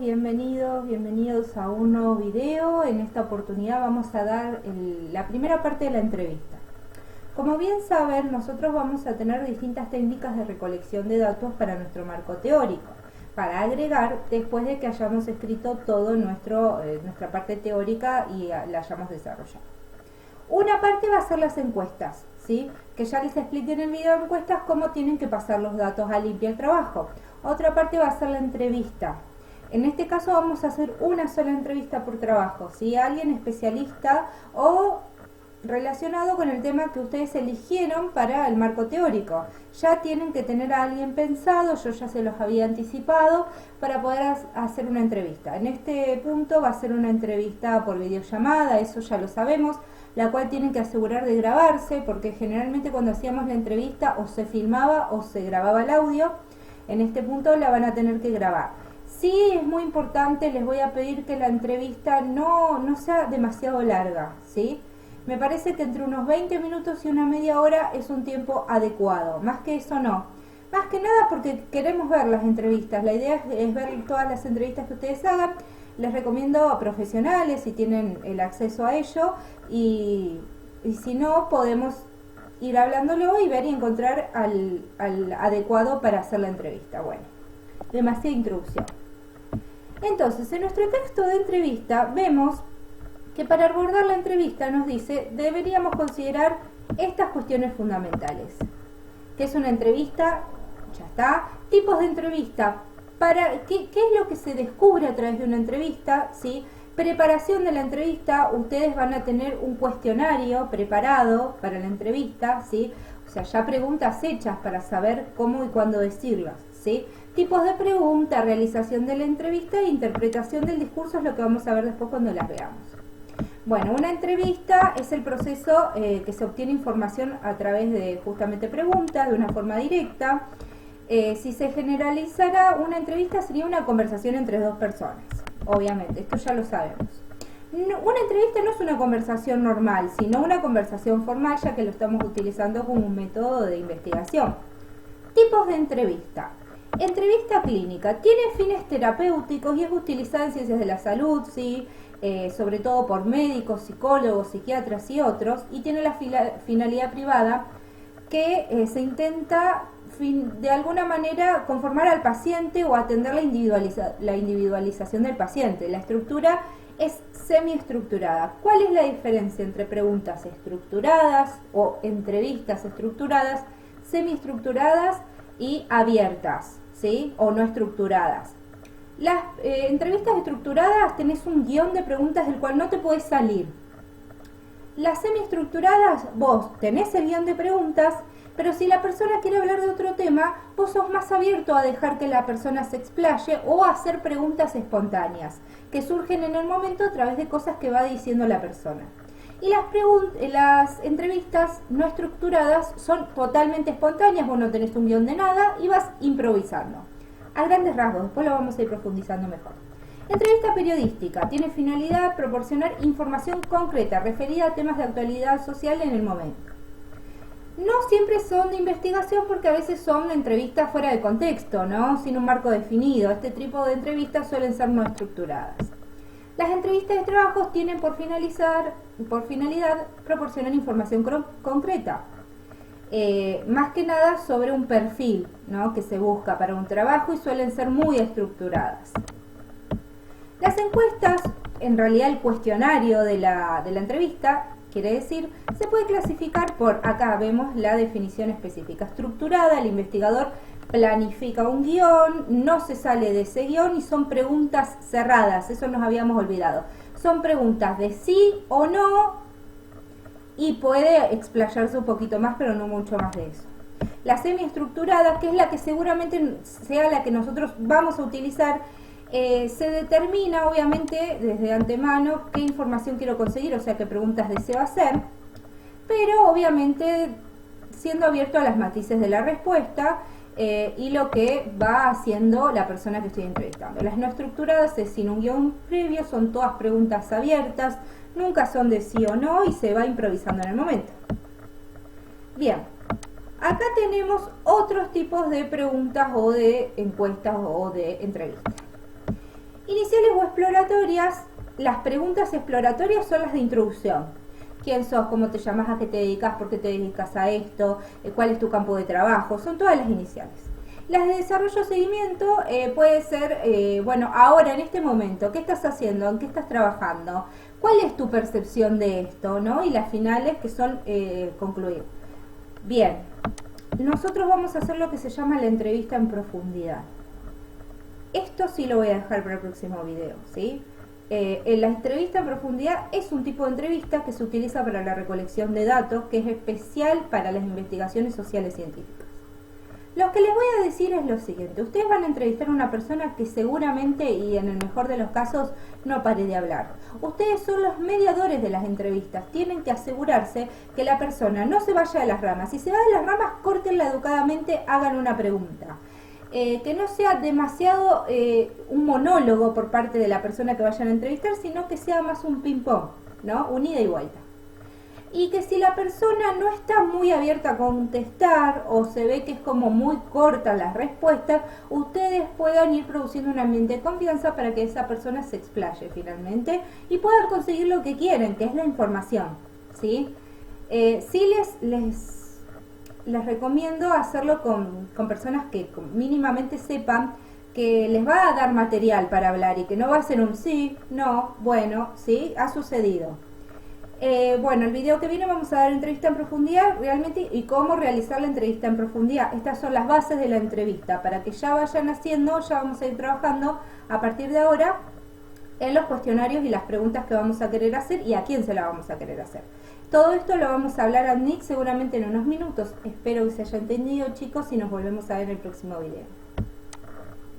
bienvenidos a un nuevo video. En esta oportunidad vamos a dar la primera parte de la entrevista. Como bien saben, nosotros vamos a tener distintas técnicas de recolección de datos para nuestro marco teórico, para agregar después de que hayamos escrito todo nuestra parte teórica y la hayamos desarrollado. Una parte va a ser las encuestas, ¿sí? Que ya les expliqué en el video de encuestas cómo tienen que pasar los datos a limpiar el trabajo. Otra parte va a ser la entrevista. En este caso vamos a hacer una sola entrevista por trabajo, ¿sí? Alguien especialista o relacionado con el tema que ustedes eligieron para el marco teórico. Ya tienen que tener a alguien pensado, yo ya se los había anticipado, para poder hacer una entrevista. En este punto va a ser una entrevista por videollamada, eso ya lo sabemos, la cual tienen que asegurar de grabarse, porque generalmente cuando hacíamos la entrevista o se filmaba o se grababa el audio. En este punto la van a tener que grabar. Sí, es muy importante, les voy a pedir que la entrevista no sea demasiado larga, ¿sí? Me parece que entre unos 20 minutos y una media hora es un tiempo adecuado. Más que eso no. Más que nada porque queremos ver las entrevistas. La idea es ver todas las entrevistas que ustedes hagan. Les recomiendo a profesionales si tienen el acceso a ello. Y si no, podemos ir hablándolo y ver y encontrar al adecuado para hacer la entrevista. Bueno, demasiada introducción. Entonces, en nuestro texto de entrevista vemos que para abordar la entrevista nos dice deberíamos considerar estas cuestiones fundamentales. ¿Qué es una entrevista? Ya está. Tipos de entrevista. ¿Qué es lo que se descubre a través de una entrevista? ¿Sí? Preparación de la entrevista. Ustedes van a tener un cuestionario preparado para la entrevista, ¿sí? O sea, ya preguntas hechas para saber cómo y cuándo decirlas, ¿sí? Tipos de pregunta, realización de la entrevista e interpretación del discurso es lo que vamos a ver después cuando las veamos. Bueno, una entrevista es el proceso que se obtiene información a través de justamente preguntas, de una forma directa. Si se generalizara una entrevista sería una conversación entre dos personas, obviamente, esto ya lo sabemos. Una entrevista no es una conversación normal, sino una conversación formal, ya que lo estamos utilizando como un método de investigación. Tipos de entrevista. Entrevista clínica. Tiene fines terapéuticos y es utilizada en ciencias de la salud, ¿sí? Sobre todo por médicos, psicólogos, psiquiatras y otros, y tiene la finalidad privada que se intenta de alguna manera conformar al paciente o atender la individualización del paciente. La estructura es semiestructurada. ¿Cuál es la diferencia entre preguntas estructuradas o entrevistas estructuradas, semiestructuradas y abiertas, ¿sí? O no estructuradas? Las entrevistas estructuradas tenés un guión de preguntas del cual no te podés salir. Las semiestructuradas, vos tenés el guión de preguntas, pero si la persona quiere hablar de otro tema, vos sos más abierto a dejar que la persona se explaye o a hacer preguntas espontáneas, que surgen en el momento a través de cosas que va diciendo la persona. Y las entrevistas no estructuradas son totalmente espontáneas, vos no tenés un guión de nada y vas improvisando. A grandes rasgos, después lo vamos a ir profundizando mejor. Entrevista periodística. Tiene finalidad proporcionar información concreta referida a temas de actualidad social en el momento. No siempre son de investigación porque a veces son entrevistas fuera de contexto, ¿no? Sin un marco definido. Este tipo de entrevistas suelen ser no estructuradas. Las entrevistas de trabajo tienen por finalidad proporcionar información concreta. Más que nada sobre un perfil, ¿no? Que se busca para un trabajo y suelen ser muy estructuradas. Las encuestas, en realidad el cuestionario de la entrevista, quiere decir, se puede clasificar por, acá vemos la definición específica, estructurada. El investigador planifica un guión, no se sale de ese guión y son preguntas cerradas, eso nos habíamos olvidado. Son preguntas de sí o no y puede explayarse un poquito más, pero no mucho más de eso. La semiestructurada, que es la que seguramente sea la que nosotros vamos a utilizar, se determina obviamente desde antemano qué información quiero conseguir, o sea qué preguntas deseo hacer, pero obviamente siendo abierto a las matices de la respuesta y lo que va haciendo la persona que estoy entrevistando. Las no estructuradas es sin un guión previo, son todas preguntas abiertas, nunca son de sí o no y se va improvisando en el momento. Bien, acá tenemos otros tipos de preguntas o de encuestas o de entrevistas. Iniciales o exploratorias, las preguntas exploratorias son las de introducción. ¿Quién sos? ¿Cómo te llamas? ¿A qué te dedicas? ¿Por qué te dedicas a esto? ¿Cuál es tu campo de trabajo? Son todas las iniciales. Las de desarrollo o seguimiento puede ser, bueno, ahora en este momento, ¿qué estás haciendo? ¿En qué estás trabajando? ¿Cuál es tu percepción de esto? ¿No? Y las finales que son concluir. Bien, nosotros vamos a hacer lo que se llama la entrevista en profundidad. Esto sí lo voy a dejar para el próximo video, ¿sí? La entrevista en profundidad es un tipo de entrevista que se utiliza para la recolección de datos, que es especial para las investigaciones sociales científicas. Lo que les voy a decir es lo siguiente: ustedes van a entrevistar a una persona que seguramente, y en el mejor de los casos, no pare de hablar. Ustedes son los mediadores de las entrevistas, tienen que asegurarse que la persona no se vaya de las ramas. Si se va de las ramas, córtenla educadamente, hagan una pregunta. Que no sea demasiado un monólogo por parte de la persona que vayan a entrevistar, sino que sea más un ping-pong, ¿no? Un ida y vuelta. Y que si la persona no está muy abierta a contestar o se ve que es como muy corta las respuestas, ustedes puedan ir produciendo un ambiente de confianza para que esa persona se explaye finalmente y puedan conseguir lo que quieren, que es la información, ¿sí? Sí les recomiendo hacerlo con personas que mínimamente sepan que les va a dar material para hablar y que no va a ser un sí, no, bueno, sí, ha sucedido. Bueno, el video que viene vamos a dar entrevista en profundidad realmente y cómo realizar la entrevista en profundidad. Estas son las bases de la entrevista para que ya vayan haciendo, ya vamos a ir trabajando a partir de ahora en los cuestionarios y las preguntas que vamos a querer hacer y a quién se la vamos a querer hacer. Todo esto lo vamos a hablar a Nick seguramente en unos minutos. Espero que se haya entendido, chicos, y nos volvemos a ver en el próximo video.